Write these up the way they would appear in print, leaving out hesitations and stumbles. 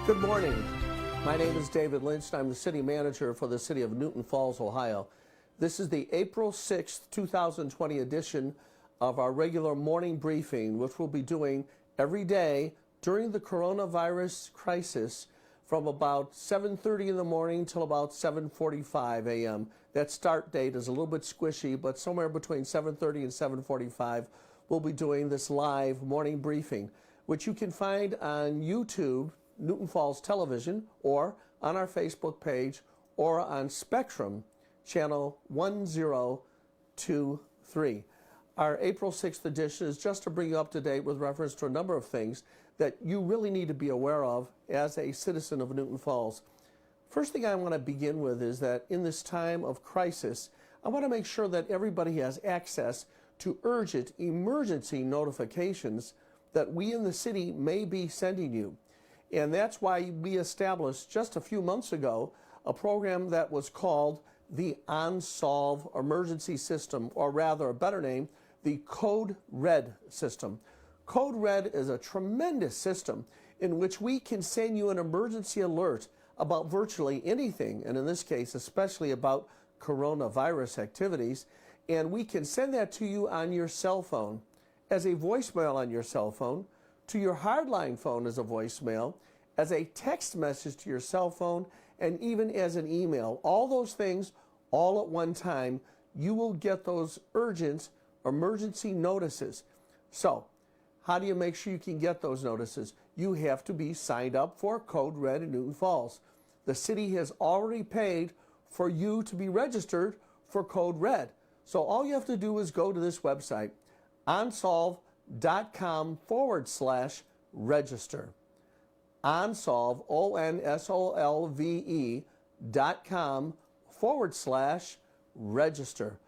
Good morning. My name is David Lynch, and I'm the city manager for the city of Newton Falls, Ohio. This is the April 6th, 2020 edition of our regular morning briefing, which we'll be doing every day during the coronavirus crisis from about 7:30 in the morning till about 7:45 a.m. That start date is a little bit squishy, but somewhere between 7:30 and 7:45 we'll be doing this live morning briefing, which you can find on YouTube, Newton Falls Television, or on our Facebook page, or on Spectrum, channel 1023. Our April 6th edition is just to bring you up to date with reference to a number of things that you really need to be aware of as a citizen of Newton Falls. First thing I want to begin with is that in this time of crisis, I want to make sure that everybody has access to urgent emergency notifications that we in the city may be sending you. And that's why we established just a few months ago a program that was called the OnSolve Emergency System, or rather a better name, the Code Red system. Code Red is a tremendous system in which we can send you an emergency alert about virtually anything, and in this case especially about coronavirus activities, and we can send that to you on your cell phone, as a voicemail on your cell phone, to your hardline phone as a voicemail, as a text message to your cell phone, and even as an email. All those things all at one time. You will get those urgent emergency notices. So how do you make sure you can get those notices? You have to be signed up for Code Red in Newton Falls. The city has already paid for you to be registered for Code Red. So all you have to do is go to this website, onsolve.com/register. OnSolve, ONSOLVE.com/register.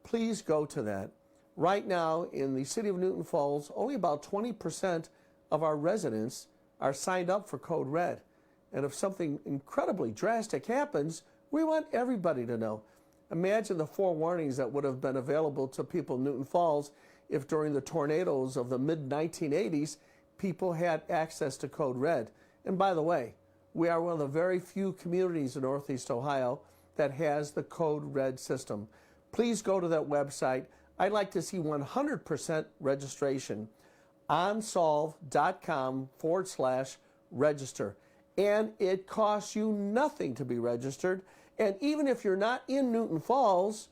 Please go to that. Right now in the city of Newton Falls, only about 20% of our residents are signed up for Code Red. And if something incredibly drastic happens, we want everybody to know. Imagine the forewarnings that would have been available to people in Newton Falls if during the tornadoes of the mid-1980s, people had access to Code Red. And by the way, we are one of the very few communities in Northeast Ohio that has the Code Red system. Please go to that website. I'd like to see 100% registration. onsolve.com/register. And it costs you nothing to be registered. And even if you're not in Newton Falls,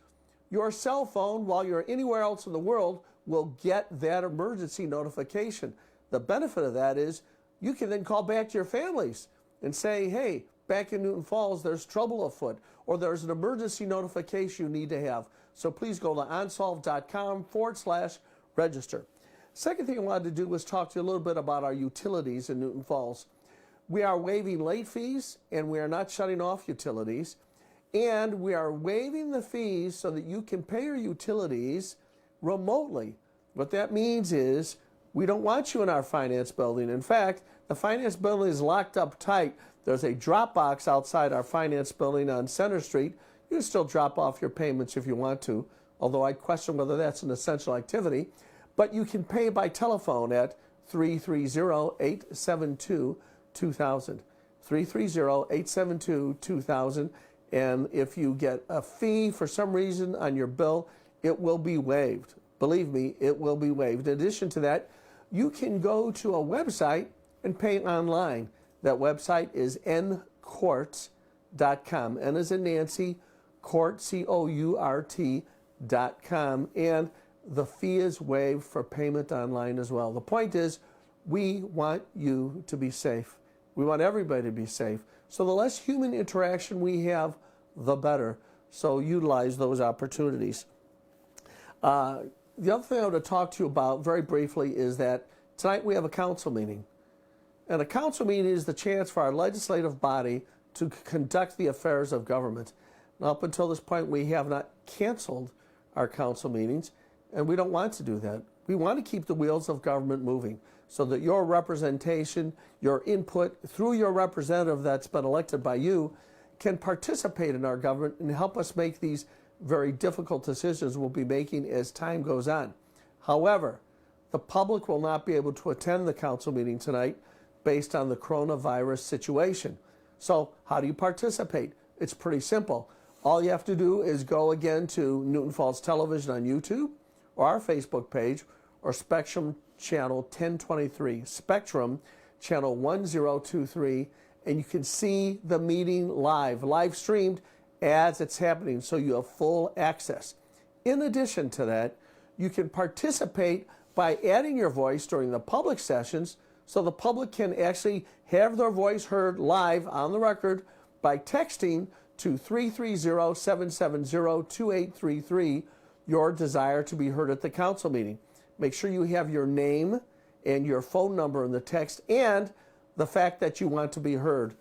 your cell phone, while you're anywhere else in the world, will get that emergency notification. The benefit of that is you can then call back to your families and say, hey, back in Newton Falls, there's trouble afoot, or there's an emergency notification you need to have. So please go to onsolve.com/register. Second thing I wanted to do was talk to you a little bit about our utilities in Newton Falls. We are waiving late fees, and we are not shutting off utilities. And we are waiving the fees so that you can pay your utilities remotely. What that means is we don't want you in our finance building. In fact, the finance building is locked up tight. There's a drop box outside our finance building on Center Street. You can still drop off your payments if you want to, although I question whether that's an essential activity. But you can pay by telephone at 330-872-2000. 330-872-2000. And if you get a fee for some reason on your bill, it will be waived. Believe me, it will be waived. In addition to that, you can go to a website and pay online. That website is ncourt.com. N as in Nancy, court, COURT.com. And the fee is waived for payment online as well. The point is, we want you to be safe. We want everybody to be safe. So the less human interaction we have, the better. So utilize those opportunities. The other thing I want to talk to you about very briefly is that tonight we have a council meeting. And a council meeting is the chance for our legislative body to conduct the affairs of government. Now, up until this point, we have not canceled our council meetings, and we don't want to do that. We want to keep the wheels of government moving so that your representation, your input through your representative that's been elected by you can participate in our government and help us make these very difficult decisions we'll be making as time goes on. However, the public will not be able to attend the council meeting tonight based on the coronavirus situation. So how do you participate? It's pretty simple. All you have to do is go again to Newton Falls Television on YouTube or our Facebook page or Spectrum Channel 1023, Spectrum Channel 1023, and you can see the meeting live streamed as it's happening, so you have full access. In addition to that, you can participate by adding your voice during the public sessions so the public can actually have their voice heard live on the record by texting to 330-770-2833 your desire to be heard at the council meeting. Make sure you have your name and your phone number in the text and the fact that you want to be heard.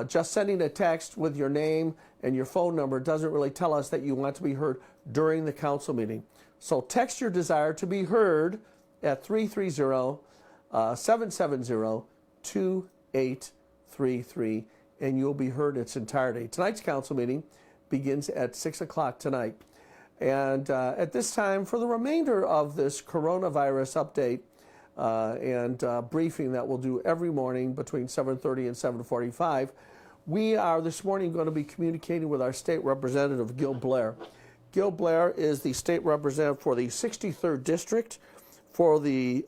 Just sending a text with your name and your phone number doesn't really tell us that you want to be heard during the council meeting. So text your desire to be heard at 330-770-2833 and you'll be heard in its entirety. Tonight's council meeting begins at 6 o'clock tonight. And at this time, for the remainder of this coronavirus update and briefing that we'll do every morning between 7:30 and 7:45, we are this morning going to be communicating with our state representative, Gil Blair. Gil Blair is the state representative for the 63rd District for the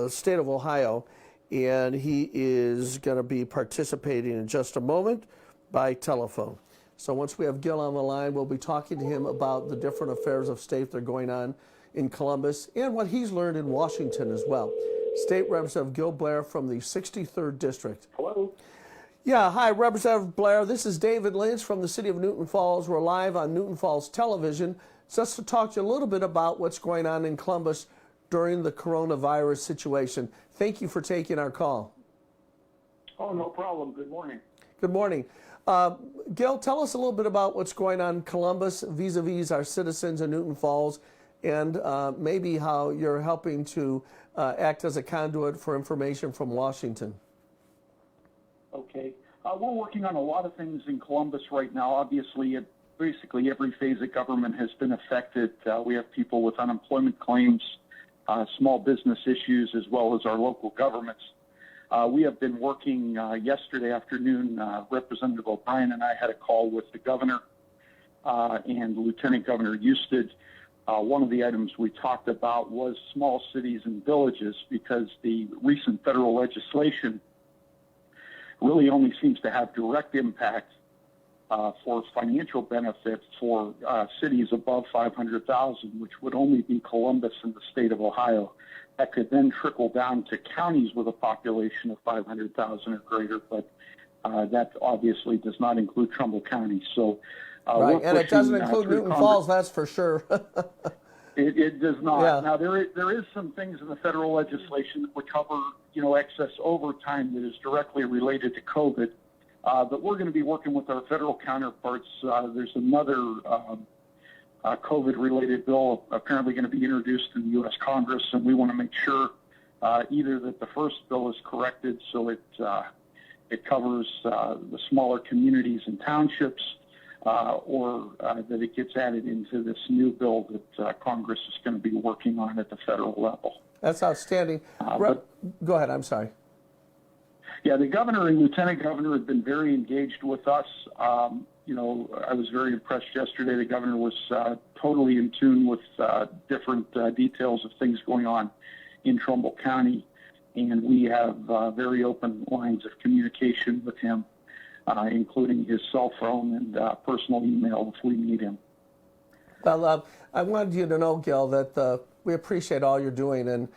state of Ohio, and he is going to be participating in just a moment by telephone. So once we have Gil on the line, we'll be talking to him about the different affairs of state that are going on in Columbus and what he's learned in Washington as well. State Representative Gil Blair from the 63rd District. Hello. Yeah, hi, Representative Blair. This is David Lynch from the city of Newton Falls. We're live on Newton Falls Television just to talk to you a little bit about what's going on in Columbus during the coronavirus situation. Thank you for taking our call. Oh, no problem. Good morning. Good morning. Gil, tell us a little bit about what's going on in Columbus vis-a-vis our citizens in Newton Falls and maybe how you're helping to act as a conduit for information from Washington. Okay. We're working on a lot of things in Columbus right now. Obviously, basically every phase of government has been affected. We have people with unemployment claims, small business issues, as well as our local governments. We have been working yesterday afternoon. Representative O'Brien and I had a call with the governor and Lieutenant Governor Eusted. One of the items we talked about was small cities and villages because the recent federal legislation really only seems to have direct impact for financial benefits for cities above 500,000, which would only be Columbus and the state of Ohio. That could then trickle down to counties with a population of 500,000 or greater, but that obviously does not include Trumbull County. So, right, and it doesn't include Newton Falls, that's for sure. It does not. Yeah. Now, there is some things in the federal legislation that would cover, excess overtime that is directly related to COVID. But we're going to be working with our federal counterparts. There's another COVID-related bill apparently going to be introduced in the U.S. Congress, and we want to make sure either that the first bill is corrected so it covers the smaller communities and townships, or that it gets added into this new bill that Congress is going to be working on at the federal level. That's outstanding. Go ahead, I'm sorry. Yeah, the governor and lieutenant governor have been very engaged with us. I was very impressed yesterday. The governor was totally in tune with different details of things going on in Trumbull County, and we have very open lines of communication with him, including his cell phone and personal email if we need him. Well, I wanted you to know, Gil, that we appreciate all you're doing, and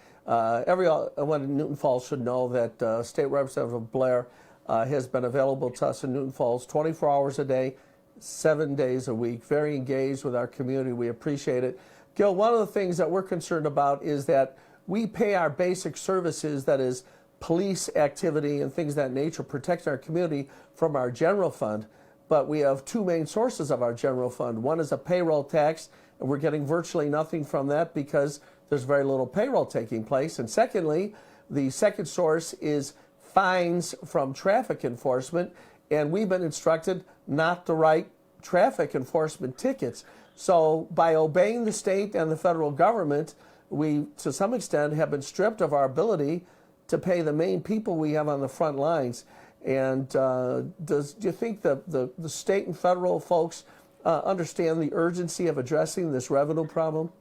everyone in Newton Falls should know that State Representative Blair has been available to us in Newton Falls 24 hours a day, 7 days a week, very engaged with our community. We appreciate it. Gil, one of the things that we're concerned about is that we pay our basic services, that is police activity and things of that nature, protect our community from our general fund. But we have two main sources of our general fund. One is a payroll tax, and we're getting virtually nothing from that because there's very little payroll taking place. And secondly, the second source is fines from traffic enforcement, and we've been instructed not to write traffic enforcement tickets. So by obeying the state and the federal government, we, to some extent, have been stripped of our ability to pay the main people we have on the front lines. And do you think the state and federal folks understand the urgency of addressing this revenue problem?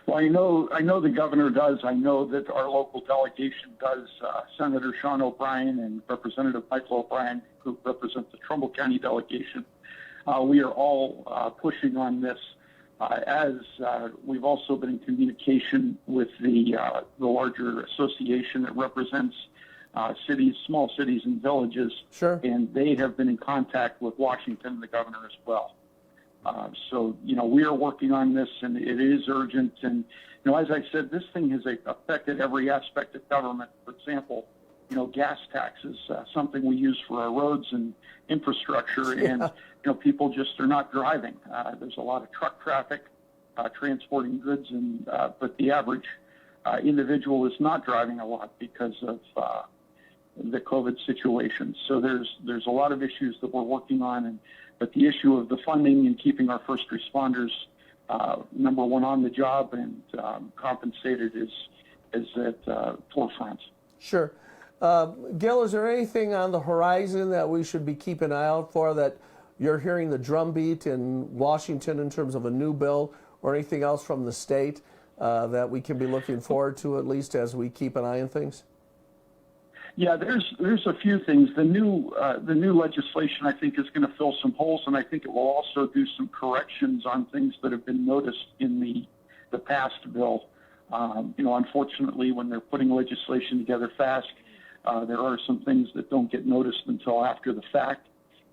Well, I know the governor does. I know that our local delegation does. Senator Sean O'Brien and Representative Michael O'Brien, who represent the Trumbull County delegation, we are all pushing on this. As we've also been in communication with the larger association that represents cities, small cities and villages, sure. And they have been in contact with Washington and the governor as well. So, we are working on this, and it is urgent. And, as I said, this thing has affected every aspect of government. For example, gas taxes, something we use for our roads and infrastructure, yeah. and, people just are not driving. There's a lot of truck traffic transporting goods, but the average individual is not driving a lot because of the COVID situation. So there's a lot of issues that we're working on, but the issue of the funding and keeping our first responders number one on the job and compensated is at forefront. Sure. Gil, is there anything on the horizon that we should be keeping an eye out for, that you're hearing the drumbeat in Washington in terms of a new bill or anything else from the state that we can be looking forward to, at least as we keep an eye on things? Yeah, there's a few things. The new legislation, I think, is going to fill some holes, and I think it will also do some corrections on things that have been noticed in the past bill. Unfortunately, when they're putting legislation together fast, there are some things that don't get noticed until after the fact.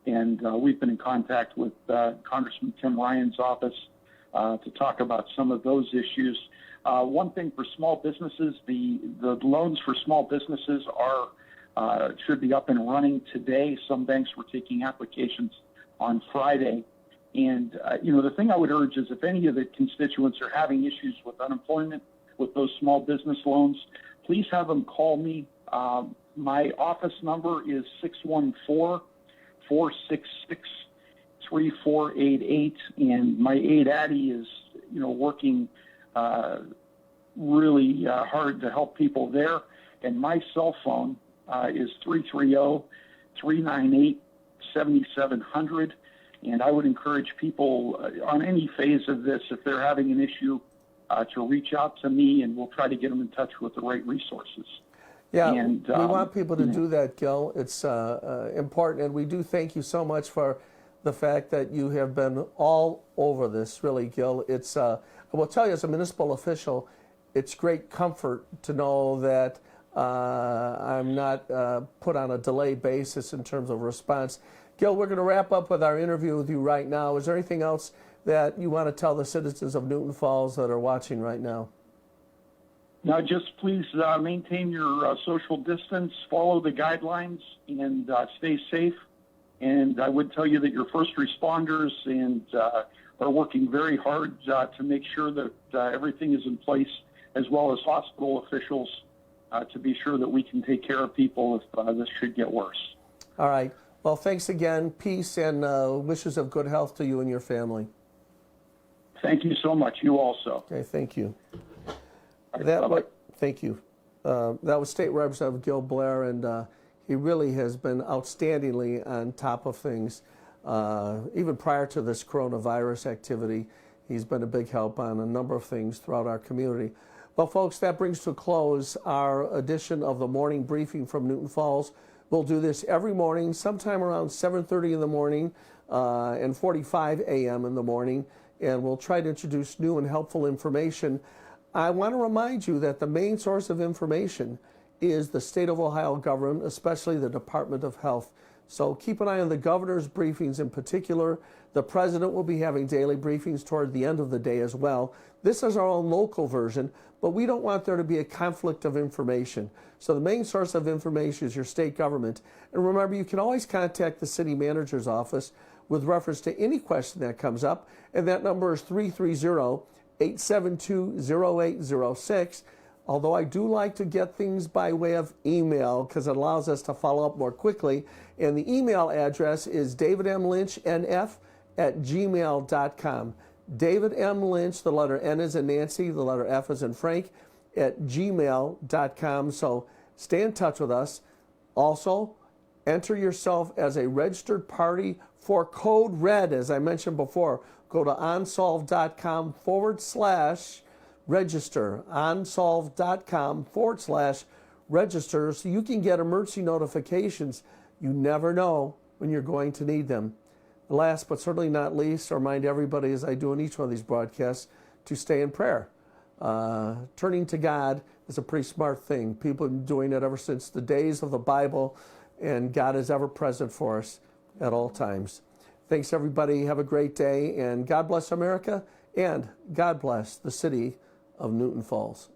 And we've been in contact with Congressman Tim Ryan's office to talk about some of those issues. One thing for small businesses, the loans for small businesses should be up and running today. Some banks were taking applications on Friday. And, the thing I would urge is if any of the constituents are having issues with unemployment, with those small business loans, please have them call me. My office number is 614-466-3488. And my aide Addie is, working really hard to help people there. And my cell phone is 330-398-7700. And I would encourage people on any phase of this, if they're having an issue, to reach out to me, and we'll try to get them in touch with the right resources. Yeah, and, we want people to do that, Gil. It's important, and we do thank you so much for the fact that you have been all over this, really, Gil. It's I will tell you, as a municipal official, it's great comfort to know that I'm not put on a delay basis in terms of response. Gil, we're going to wrap up with our interview with you right now. Is there anything else that you want to tell the citizens of Newton Falls that are watching right now? Now, just please maintain your social distance, follow the guidelines, and stay safe. And I would tell you that your first responders are working very hard to make sure that everything is in place, as well as hospital officials, to be sure that we can take care of people if this should get worse. All right. Well, thanks again. Peace and wishes of good health to you and your family. Thank you so much. You also. Okay, thank you. Right, thank you. That was State Representative Gil Blair, and he really has been outstandingly on top of things. Even prior to this coronavirus activity, he's been a big help on a number of things throughout our community. Well, folks, that brings to a close our edition of the morning briefing from Newton Falls. We'll do this every morning, sometime around 7:30 in the morning and 45 a.m. in the morning, and we'll try to introduce new and helpful information. I want to remind you that the main source of information is the state of Ohio government, especially the Department of Health. So keep an eye on the governor's briefings in particular. The president will be having daily briefings toward the end of the day as well. This is our own local version, but we don't want there to be a conflict of information. So the main source of information is your state government. And remember, you can always contact the city manager's office with reference to any question that comes up, and that number is 330-872-0806. Although I do like to get things by way of email because it allows us to follow up more quickly. And the email address is davidmlynchnf@gmail.com. David M. Lynch, the letter N is in Nancy, the letter F is in Frank, gmail.com. So stay in touch with us. Also, enter yourself as a registered party for Code Red. As I mentioned before, go to onsolve.com/register. onsolve.com/register so you can get emergency notifications. You never know when you're going to need them. Last but certainly not least, I remind everybody, as I do in each one of these broadcasts, to stay in prayer. Turning to God is a pretty smart thing. People have been doing it ever since the days of the Bible, and God is ever present for us at all times. Thanks, everybody. Have a great day, and God bless America, and God bless the city of Newton Falls.